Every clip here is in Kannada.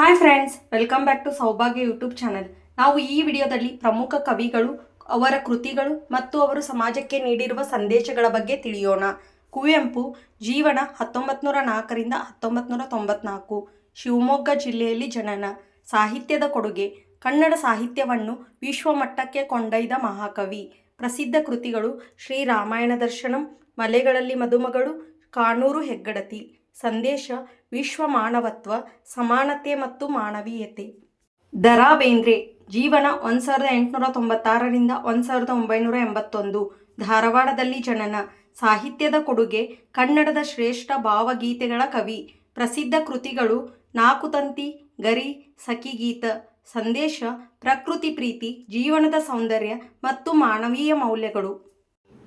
Hi friends, welcome back to Saubhagya YouTube channel. ನಾವು ಈ ವಿಡಿಯೋದಲ್ಲಿ ಪ್ರಮುಖ ಕವಿಗಳು, ಅವರ ಕೃತಿಗಳು ಮತ್ತು ಅವರು ಸಮಾಜಕ್ಕೆ ನೀಡಿರುವ ಸಂದೇಶಗಳ ಬಗ್ಗೆ ತಿಳಿಯೋಣ. ಕುವೆಂಪು ಜೀವನ 1904 1994. ಶಿವಮೊಗ್ಗ ಜಿಲ್ಲೆಯಲ್ಲಿ ಜನನ. ಸಾಹಿತ್ಯದ ಕೊಡುಗೆ: ಕನ್ನಡ ಸಾಹಿತ್ಯವನ್ನು ವಿಶ್ವಮಟ್ಟಕ್ಕೆ ಕೊಂಡೊಯ್ದ ಮಹಾಕವಿ. ಪ್ರಸಿದ್ಧ ಕೃತಿಗಳು: ಶ್ರೀರಾಮಾಯಣ ದರ್ಶನಂ, ಮಲೆಗಳಲ್ಲಿ ಮದುಮಗಳು, ಕಾನೂರು ಹೆಗ್ಗಡತಿ. ಸಂದೇಶ: ವಿಶ್ವ ಮಾನವತ್ವ, ಸಮಾನತೆ ಮತ್ತು ಮಾನವೀಯತೆ. ದ.ರಾ ಬೇಂದ್ರೆ ಜೀವನ 1896 1981. ಧಾರವಾಡದಲ್ಲಿ ಜನನ. ಸಾಹಿತ್ಯದ ಕೊಡುಗೆ: ಕನ್ನಡದ ಶ್ರೇಷ್ಠ ಭಾವಗೀತೆಗಳ ಕವಿ. ಪ್ರಸಿದ್ಧ ಕೃತಿಗಳು: ನಾಕು ತಂತಿ, ಗರಿ, ಸಖಿಗೀತ. ಸಂದೇಶ: ಪ್ರಕೃತಿ ಪ್ರೀತಿ, ಜೀವನದ ಸೌಂದರ್ಯ ಮತ್ತು ಮಾನವೀಯ ಮೌಲ್ಯಗಳು.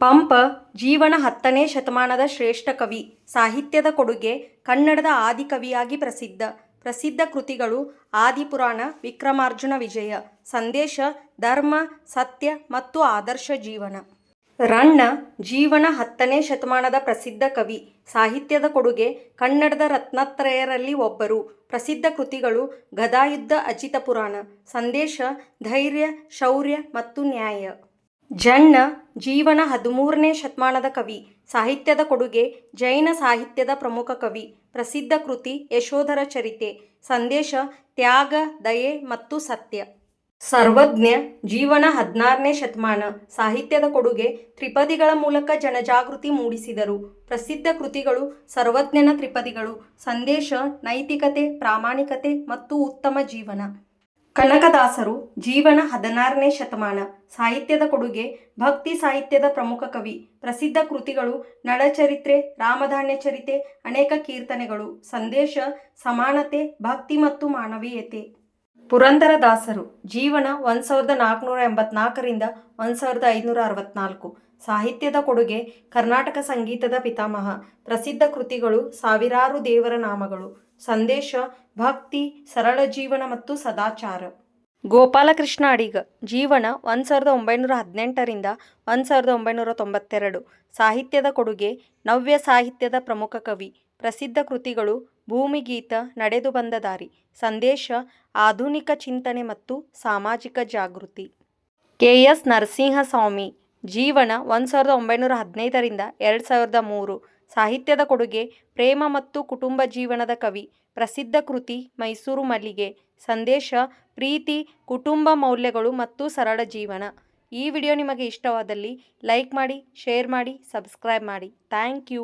ಪಂಪ ಜೀವನ 10ನೇ ಶತಮಾನದ ಶ್ರೇಷ್ಠ ಕವಿ. ಸಾಹಿತ್ಯದ ಕೊಡುಗೆ: ಕನ್ನಡದ ಆದಿಕವಿಯಾಗಿ ಪ್ರಸಿದ್ಧ. ಪ್ರಸಿದ್ಧ ಕೃತಿಗಳು: ಆದಿಪುರಾಣ, ವಿಕ್ರಮಾರ್ಜುನ ವಿಜಯ. ಸಂದೇಶ: ಧರ್ಮ, ಸತ್ಯ ಮತ್ತು ಆದರ್ಶ ಜೀವನ. ರನ್ನ ಜೀವನ 10ನೇ ಶತಮಾನದ ಪ್ರಸಿದ್ಧ ಕವಿ. ಸಾಹಿತ್ಯದ ಕೊಡುಗೆ: ಕನ್ನಡದ ರತ್ನತ್ರಯರಲ್ಲಿ ಒಬ್ಬರು. ಪ್ರಸಿದ್ಧ ಕೃತಿಗಳು: ಗದಾಯುದ್ಧ, ಅಜಿತ ಪುರಾಣ. ಸಂದೇಶ: ಧೈರ್ಯ, ಶೌರ್ಯ ಮತ್ತು ನ್ಯಾಯ. ಜನ್ನ ಜೀವನ 13ನೇ ಶತಮಾನದ ಕವಿ. ಸಾಹಿತ್ಯದ ಕೊಡುಗೆ: ಜೈನ ಸಾಹಿತ್ಯದ ಪ್ರಮುಖ ಕವಿ. ಪ್ರಸಿದ್ಧ ಕೃತಿ: ಯಶೋಧರ ಚರಿತೆ. ಸಂದೇಶ: ತ್ಯಾಗ, ದಯೆ ಮತ್ತು ಸತ್ಯ. ಸರ್ವಜ್ಞ ಜೀವನ 16ನೇ ಶತಮಾನ. ಸಾಹಿತ್ಯದ ಕೊಡುಗೆ: ತ್ರಿಪದಿಗಳ ಮೂಲಕ ಜನಜಾಗೃತಿ ಮೂಡಿಸಿದರು. ಪ್ರಸಿದ್ಧ ಕೃತಿಗಳು: ಸರ್ವಜ್ಞನ ತ್ರಿಪದಿಗಳು. ಸಂದೇಶ: ನೈತಿಕತೆ, ಪ್ರಾಮಾಣಿಕತೆ ಮತ್ತು ಉತ್ತಮ ಜೀವನ. ಕನಕದಾಸರು ಜೀವನ 16ನೇ ಶತಮಾನ. ಸಾಹಿತ್ಯದ ಕೊಡುಗೆ: ಭಕ್ತಿ ಸಾಹಿತ್ಯದ ಪ್ರಮುಖ ಕವಿ. ಪ್ರಸಿದ್ಧ ಕೃತಿಗಳು: ನಳಚರಿತ್ರೆ, ರಾಮಧಾನ್ಯ ಚರಿತೆ, ಅನೇಕ ಕೀರ್ತನೆಗಳು. ಸಂದೇಶ: ಸಮಾನತೆ, ಭಕ್ತಿ ಮತ್ತು ಮಾನವೀಯತೆ. ಪುರಂದರದಾಸರು ಜೀವನ 1484 1564. ಸಾಹಿತ್ಯದ ಕೊಡುಗೆ: ಕರ್ನಾಟಕ ಸಂಗೀತದ ಪಿತಾಮಹ. ಪ್ರಸಿದ್ಧ ಕೃತಿಗಳು: ಸಾವಿರಾರು ದೇವರ ನಾಮಗಳು. ಸಂದೇಶ: ಭಕ್ತಿ, ಸರಳ ಜೀವನ ಮತ್ತು ಸದಾಚಾರ. ಗೋಪಾಲಕೃಷ್ಣ ಅಡಿಗ ಜೀವನ 1918 1992. ಸಾಹಿತ್ಯದ ಕೊಡುಗೆ: ನವ್ಯ ಸಾಹಿತ್ಯದ ಪ್ರಮುಖ ಕವಿ. ಪ್ರಸಿದ್ಧ ಕೃತಿಗಳು: ಭೂಮಿಗೀತ, ನಡೆದು ಬಂದ ದಾರಿ. ಸಂದೇಶ: ಆಧುನಿಕ ಚಿಂತನೆ ಮತ್ತು ಸಾಮಾಜಿಕ ಜಾಗೃತಿ. ಕೆ.ಎಸ್. ನರಸಿಂಹಸ್ವಾಮಿ ಜೀವನ 1915 2003. ಸಾಹಿತ್ಯದ ಕೊಡುಗೆ: ಪ್ರೇಮ ಮತ್ತು ಕುಟುಂಬ ಜೀವನದ ಕವಿ. ಪ್ರಸಿದ್ಧ ಕೃತಿ: ಮೈಸೂರು ಮಲ್ಲಿಗೆ. ಸಂದೇಶ: ಪ್ರೀತಿ, ಕುಟುಂಬ ಮೌಲ್ಯಗಳು ಮತ್ತು ಸರಳ ಜೀವನ. ಈ ವಿಡಿಯೋ ನಿಮಗೆ ಇಷ್ಟವಾದಲ್ಲಿ ಲೈಕ್ ಮಾಡಿ, ಶೇರ್ ಮಾಡಿ, ಸಬ್ಸ್ಕ್ರೈಬ್ ಮಾಡಿ. Thank you.